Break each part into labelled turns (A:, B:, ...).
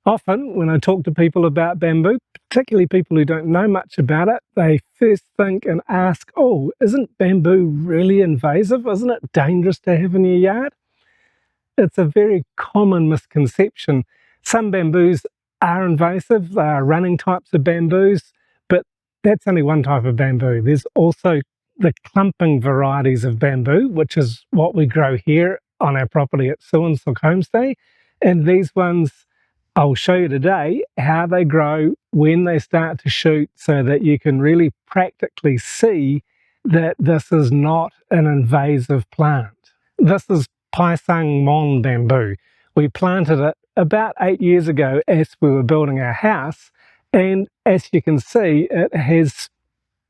A: Often when I talk to people about bamboo, particularly people who don't know much about it, they first think and ask, oh, isn't bamboo really invasive? Isn't it dangerous to have in your yard? It's a very common misconception. Some bamboos are invasive, they are running types of bamboos, but that's only one type of bamboo. There's also the clumping varieties of bamboo, which is what we grow here on our property at Suinsuk Homestay. And these ones, I'll show you today how they grow, when they start to shoot, so that you can really practically see that this is not an invasive plant. This is Phai mon bamboo. We planted it about 8 years ago as we were building our house, and as you can see, it has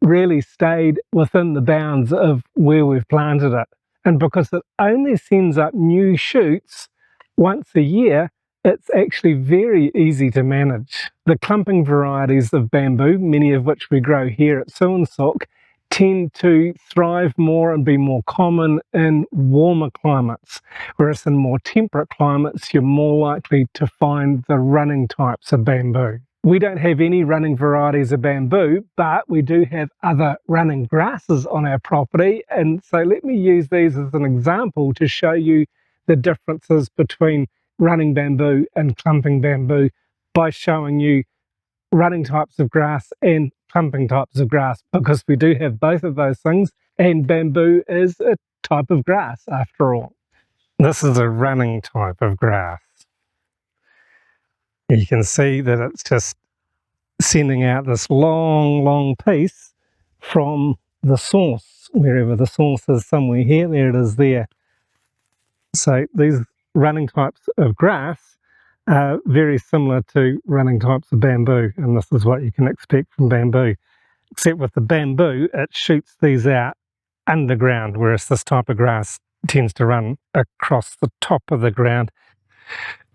A: really stayed within the bounds of where we've planted it. And because it only sends up new shoots once a year, it's actually very easy to manage. The clumping varieties of bamboo, many of which we grow here at Suinsuk, tend to thrive more and be more common in warmer climates, whereas in more temperate climates you're more likely to find the running types of bamboo. We don't have any running varieties of bamboo, but we do have other running grasses on our property, and so let me use these as an example to show you the differences between running bamboo and clumping bamboo by showing you running types of grass and clumping types of grass, because we do have both of those things, and bamboo is a type of grass after all. This is a running type of grass. You can see that it's just sending out this long piece from the source, wherever the source is, somewhere here, there it is there. So these running types of grass are very similar to running types of bamboo, and this is what you can expect from bamboo. Except with the bamboo, it shoots these out underground, whereas this type of grass tends to run across the top of the ground.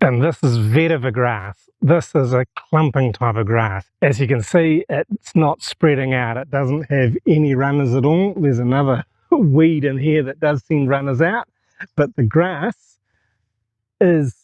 A: And this is vetiver grass. This is a clumping type of grass. As you can see, it's not spreading out. It doesn't have any runners at all. There's another weed in here that does send runners out, but the grass is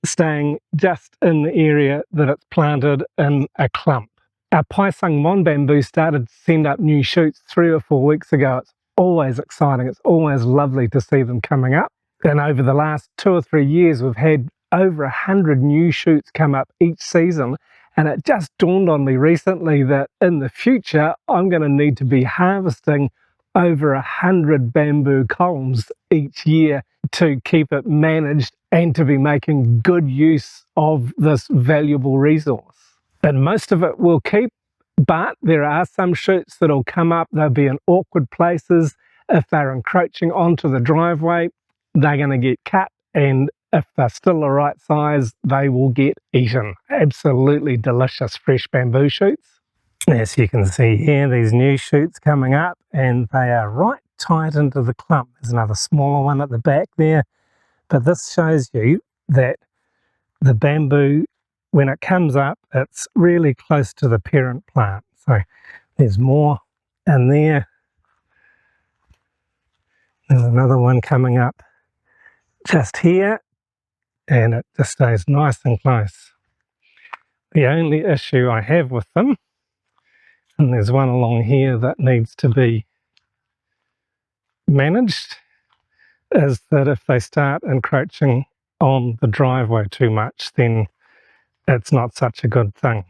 A: staying just in the area that it's planted in a clump. Our Phai mon bamboo started to send up new shoots 3 or 4 weeks ago. It's always exciting. It's always lovely to see them coming up. And over the last 2 or 3 years, we've had over 100 new shoots come up each season. And it just dawned on me recently that in the future, I'm going to need to be harvesting over 100 bamboo columns each year to keep it managed and to be making good use of this valuable resource. And most of it will keep, but there are some shoots that'll come up. They'll be in awkward places. If they're encroaching onto the driveway, they're going to get cut, and if they're still the right size, they will get eaten. Absolutely delicious fresh bamboo shoots. As you can see here, these new shoots coming up, and they are right tight into the clump. There's another smaller one at the back there, but this shows you that the bamboo, when it comes up, it's really close to the parent plant. So there's more in there. There's another one coming up just here, and it just stays nice and close. The only issue I have with them, and there's one along here that needs to be managed, is that if they start encroaching on the driveway too much, then it's not such a good thing.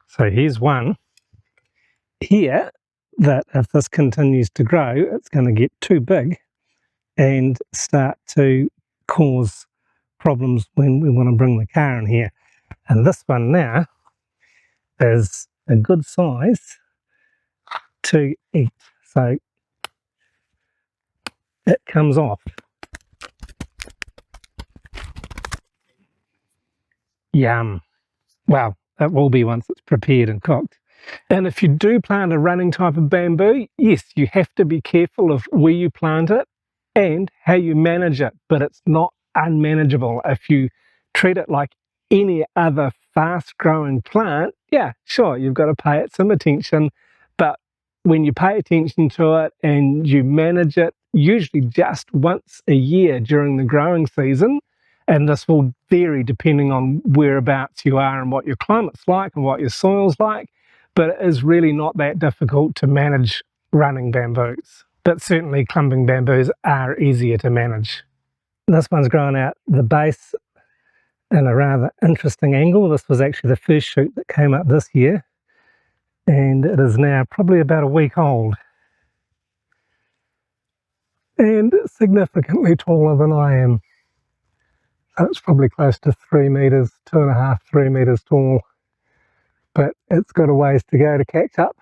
A: So here's one here that if this continues to grow, it's going to get too big and start to cause problems when we want to bring the car in here. And this one now is a good size to eat. So it comes off. Yum. Well, it will be once it's prepared and cooked. And if you do plant a running type of bamboo, yes, you have to be careful of where you plant it and how you manage it, but it's not unmanageable. If you treat it like any other fast-growing plant, yeah, sure, you've got to pay it some attention, but when you pay attention to it and you manage it, usually just once a year during the growing season, And this will vary depending on whereabouts you are and what your climate's like and what your soil's like, but it is really not that difficult to manage running bamboos. But certainly clumping bamboos are easier to manage. This one's grown out the base in a rather interesting angle. This was actually the first shoot that came up this year, and it is now probably about a week old and significantly taller than I am. So it's probably close to 3 meters, 2.5, 3 meters tall, but it's got a ways to go to catch up.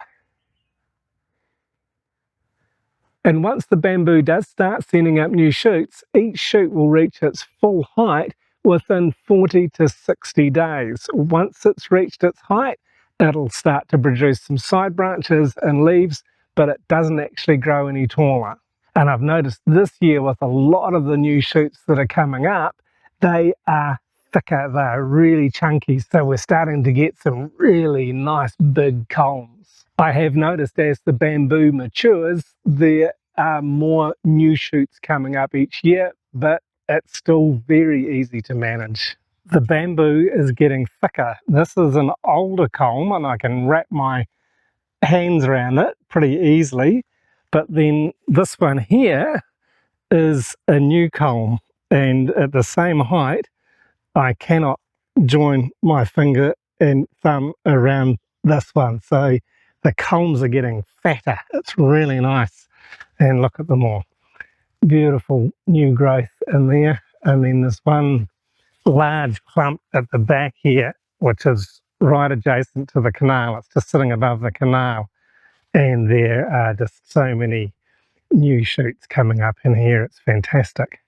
A: And once the bamboo does start sending up new shoots, each shoot will reach its full height within 40 to 60 days. Once it's reached its height, it'll start to produce some side branches and leaves, but it doesn't actually grow any taller. And I've noticed this year with a lot of the new shoots that are coming up, they are thicker, they're really chunky, so we're starting to get some really nice big culms. I have noticed as the bamboo matures, there are more new shoots coming up each year, but it's still very easy to manage. The bamboo is getting thicker. This is an older culm and I can wrap my hands around it pretty easily, but then this one here is a new culm, and at the same height I cannot join my finger and thumb around this one, so the culms are getting fatter. It's really nice. And look at them all, beautiful new growth in there. And then there's one large clump at the back here, which is right adjacent to the canal. It's just sitting above the canal, and there are just so many new shoots coming up in here. It's fantastic,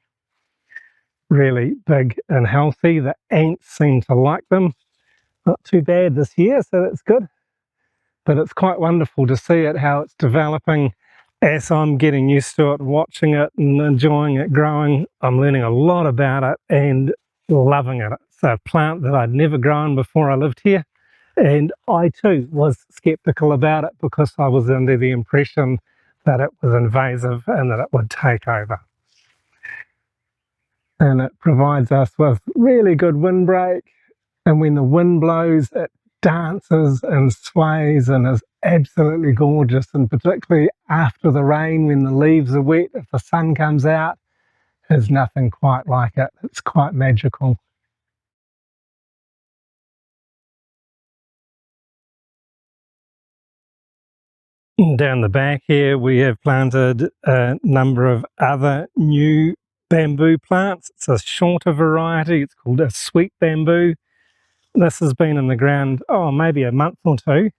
A: really big and healthy. The ants seem to like them. Not too bad this year, so that's good. But it's quite wonderful to see it, how it's developing. As I'm getting used to it, watching it and enjoying it growing, I'm learning a lot about it and loving it. It's a plant that I'd never grown before I lived here, and I too was skeptical about it because I was under the impression that it was invasive and that it would take over. And it provides us with really good windbreak, and when the wind blows it dances and sways and is absolutely gorgeous, and particularly after the rain when the leaves are wet, if the sun comes out, there's nothing quite like it. It's quite magical. Down the back here we have planted a number of other new bamboo plants. It's a shorter variety, it's called a sweet bamboo. This has been in the ground, maybe a month or two,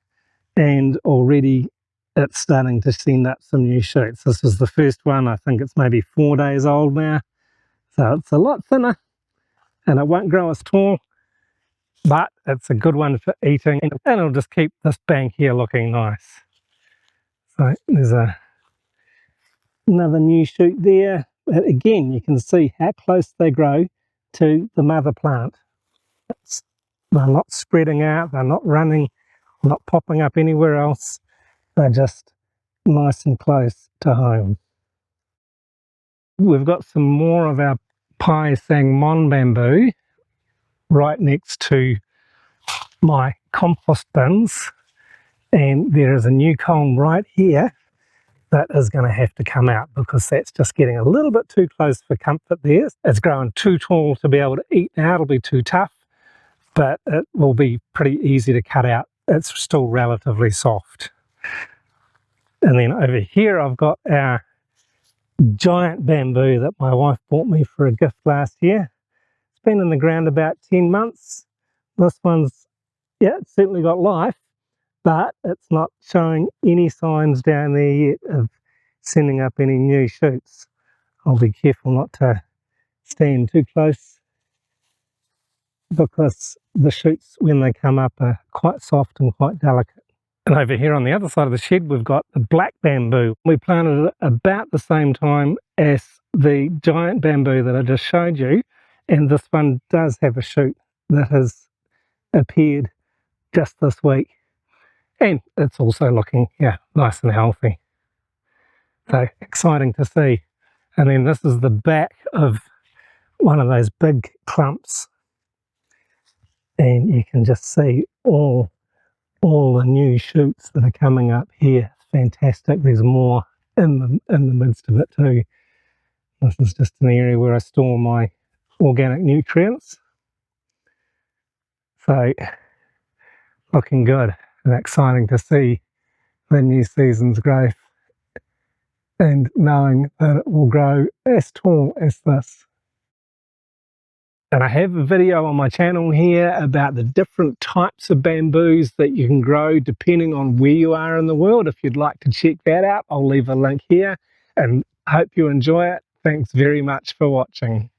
A: and already it's starting to send up some new shoots. This is the first one. I think it's maybe 4 days old now, so it's a lot thinner and it won't grow as tall, but it's a good one for eating, and it'll just keep this bank here looking nice. So there's another new shoot there, but again you can see how close they grow to the mother plant. They're not spreading out, they're not running, not popping up anywhere else. They're just nice and close to home. We've got some more of our Phai mon bamboo right next to my compost bins, and there is a new culm right here that is going to have to come out because that's just getting a little bit too close for comfort there. It's growing too tall to be able to eat now. It'll be too tough, but it will be pretty easy to cut out. It's still relatively soft. And then over here I've got our giant bamboo that my wife bought me for a gift last year. It's been in the ground about 10 months. This one's, it's certainly got life, but it's not showing any signs down there yet of sending up any new shoots. I'll be careful not to stand too close because the shoots when they come up are quite soft and quite delicate. And over here on the other side of the shed we've got the black bamboo. We planted it about the same time as the giant bamboo that I just showed you, and this one does have a shoot that has appeared just this week, and it's also looking nice and healthy. So exciting to see. And then this is the back of one of those big clumps, and you can just see all the new shoots that are coming up here. Fantastic. There's more in the midst of it too. This is just an area where I store my organic nutrients. So looking good and exciting to see the new season's growth and knowing that it will grow as tall as this. And I have a video on my channel here about the different types of bamboos that you can grow depending on where you are in the world. If you'd like to check that out, I'll leave a link here, and I hope you enjoy it. Thanks very much for watching.